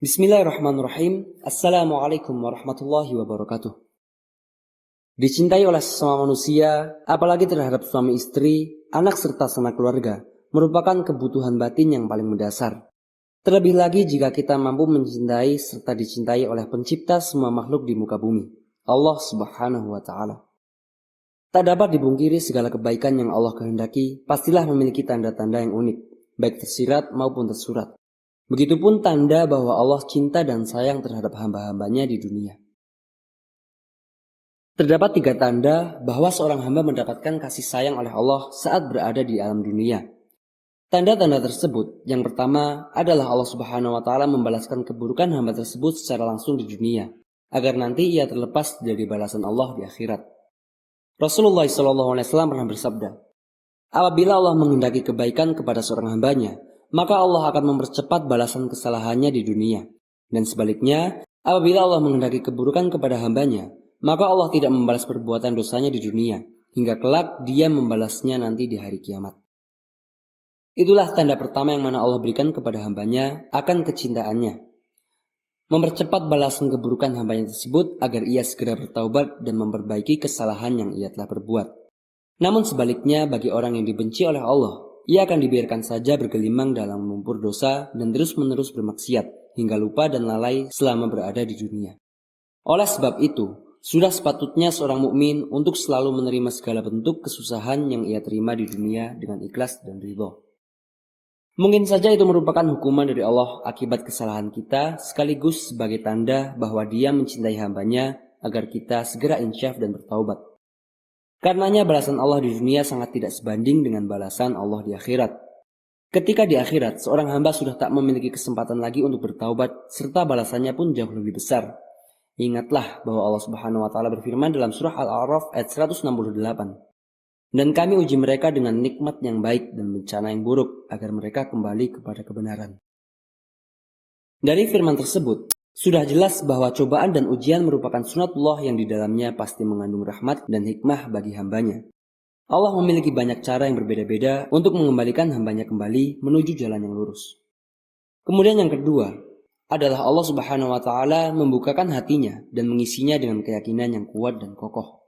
Bismillahirrahmanirrahim. Assalamualaikum warahmatullahi wabarakatuh. Dicintai oleh sesama manusia, apalagi terhadap suami istri, anak serta sanak keluarga, merupakan kebutuhan batin yang paling mendasar. Terlebih lagi jika kita mampu mencintai serta dicintai oleh pencipta semua makhluk di muka bumi, Allah Subhanahu wa Ta'ala. Tak dapat dibungkiri segala kebaikan yang Allah kehendaki, pastilah memiliki tanda-tanda yang unik, baik tersirat maupun tersurat. Begitupun tanda bahwa Allah cinta dan sayang terhadap hamba-hambanya di dunia. Terdapat 3 tanda bahwa seorang hamba mendapatkan kasih sayang oleh Allah saat berada di alam dunia. Tanda-tanda tersebut, yang pertama adalah Allah Subhanahu wa Ta'ala membalaskan keburukan hamba tersebut secara langsung di dunia, agar nanti ia terlepas dari balasan Allah di akhirat. Rasulullah SAW pernah bersabda, apabila Allah menghendaki kebaikan kepada seorang hambanya, maka Allah akan mempercepat balasan kesalahannya di dunia. Dan sebaliknya, apabila Allah menghendaki keburukan kepada hambanya, maka Allah tidak membalas perbuatan dosanya di dunia, hingga kelak dia membalasnya nanti di hari kiamat. Itulah tanda pertama yang mana Allah berikan kepada hambanya akan kecintaannya. Mempercepat balasan keburukan hambanya tersebut agar ia segera bertaubat dan memperbaiki kesalahan yang ia telah berbuat. Namun sebaliknya bagi orang yang dibenci oleh Allah, ia akan dibiarkan saja bergelimang dalam lumpur dosa dan terus-menerus bermaksiat hingga lupa dan lalai selama berada di dunia. Oleh sebab itu, sudah sepatutnya seorang mukmin untuk selalu menerima segala bentuk kesusahan yang ia terima di dunia dengan ikhlas dan ridha. Mungkin saja itu merupakan hukuman dari Allah akibat kesalahan kita, sekaligus sebagai tanda bahwa Dia mencintai hambanya agar kita segera insyaf dan bertaubat. Karenanya balasan Allah di dunia sangat tidak sebanding dengan balasan Allah di akhirat. Ketika di akhirat, seorang hamba sudah tak memiliki kesempatan lagi untuk bertaubat, serta balasannya pun jauh lebih besar. Ingatlah bahwa Allah Subhanahu wa Ta'ala berfirman dalam surah Al-A'raf ayat 168. Dan kami uji mereka dengan nikmat yang baik dan bencana yang buruk, agar mereka kembali kepada kebenaran. Dari firman tersebut, sudah jelas bahwa cobaan dan ujian merupakan sunatullah yang di dalamnya pasti mengandung rahmat dan hikmah bagi hambanya. Allah memiliki banyak cara yang berbeda-beda untuk mengembalikan hambanya kembali menuju jalan yang lurus. Kemudian yang kedua adalah Allah Subhanahu wa Ta'ala membukakan hatinya dan mengisinya dengan keyakinan yang kuat dan kokoh.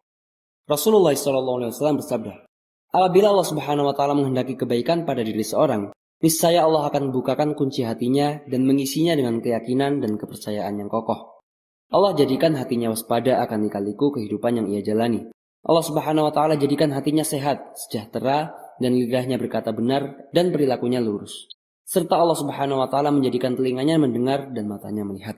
Rasulullah SAW bersabda, apabila Allah Subhanahu wa Ta'ala menghendaki kebaikan pada diri seorang, niscaya Allah akan membukakan kunci hatinya dan mengisinya dengan keyakinan dan kepercayaan yang kokoh. Allah jadikan hatinya waspada akan lika-liku kehidupan yang ia jalani. Allah Subhanahu wa Ta'ala jadikan hatinya sehat, sejahtera, dan lidahnya berkata benar dan perilakunya lurus. Serta Allah Subhanahu wa Ta'ala menjadikan telinganya mendengar dan matanya melihat.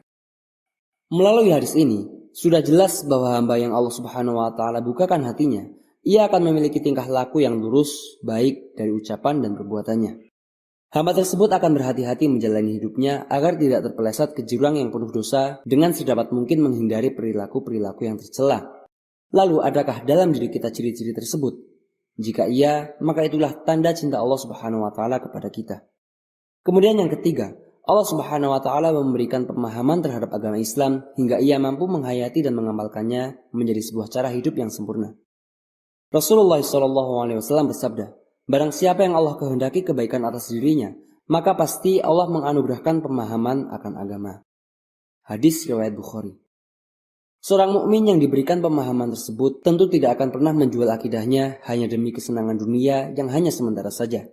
Melalui hadis ini, sudah jelas bahwa hamba yang Allah Subhanahu wa Ta'ala bukakan hatinya, ia akan memiliki tingkah laku yang lurus, baik dari ucapan dan perbuatannya. Hamba tersebut akan berhati-hati menjalani hidupnya agar tidak terpeleset ke jurang yang penuh dosa dengan sedapat mungkin menghindari perilaku-perilaku yang tercela. Lalu adakah dalam diri kita ciri-ciri tersebut? Jika iya, maka itulah tanda cinta Allah Subhanahu wa Ta'ala kepada kita. Kemudian yang ketiga, Allah Subhanahu wa Ta'ala memberikan pemahaman terhadap agama Islam hingga ia mampu menghayati dan mengamalkannya menjadi sebuah cara hidup yang sempurna. Rasulullah SAW bersabda, barang siapa yang Allah kehendaki kebaikan atas dirinya, maka pasti Allah menganugerahkan pemahaman akan agama. Hadis riwayat Bukhari. Seorang mukmin yang diberikan pemahaman tersebut tentu tidak akan pernah menjual akidahnya hanya demi kesenangan dunia yang hanya sementara saja.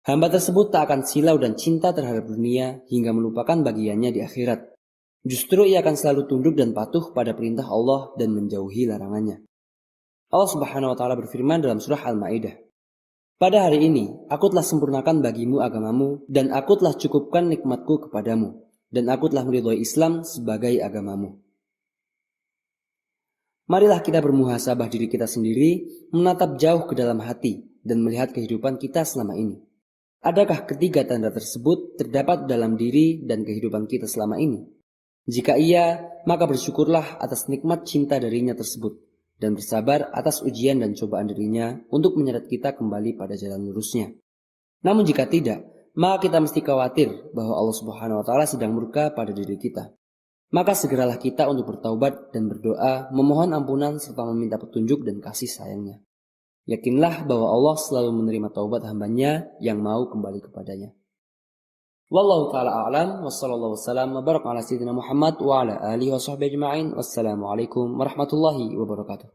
Hamba tersebut tak akan silau dan cinta terhadap dunia hingga melupakan bagiannya di akhirat. Justru ia akan selalu tunduk dan patuh pada perintah Allah dan menjauhi larangannya. Allah Subhanahu wa Ta'ala berfirman dalam surah Al-Maidah, pada hari ini, aku telah sempurnakan bagimu agamamu dan aku telah cukupkan nikmatku kepadamu dan aku telah meridhoi Islam sebagai agamamu. Marilah kita bermuhasabah diri kita sendiri, menatap jauh ke dalam hati dan melihat kehidupan kita selama ini. Adakah ketiga tanda tersebut terdapat dalam diri dan kehidupan kita selama ini? Jika iya, maka bersyukurlah atas nikmat cinta darinya tersebut dan bersabar atas ujian dan cobaan dirinya untuk menyeret kita kembali pada jalan lurusnya. Namun jika tidak, maka kita mesti khawatir bahwa Allah Subhanahu wa Ta'ala sedang murka pada diri kita. Maka segeralah kita untuk bertaubat dan berdoa, memohon ampunan serta meminta petunjuk dan kasih sayangnya. Yakinlah bahwa Allah selalu menerima taubat hambanya yang mau kembali kepadanya. Wallahu taala a'lam wa sallallahu wasallam wa baraka ala sayyidina Muhammad wa ala alihi wa sahbihi ajma'in. Wassalamualaikum warahmatullahi wabarakatuh.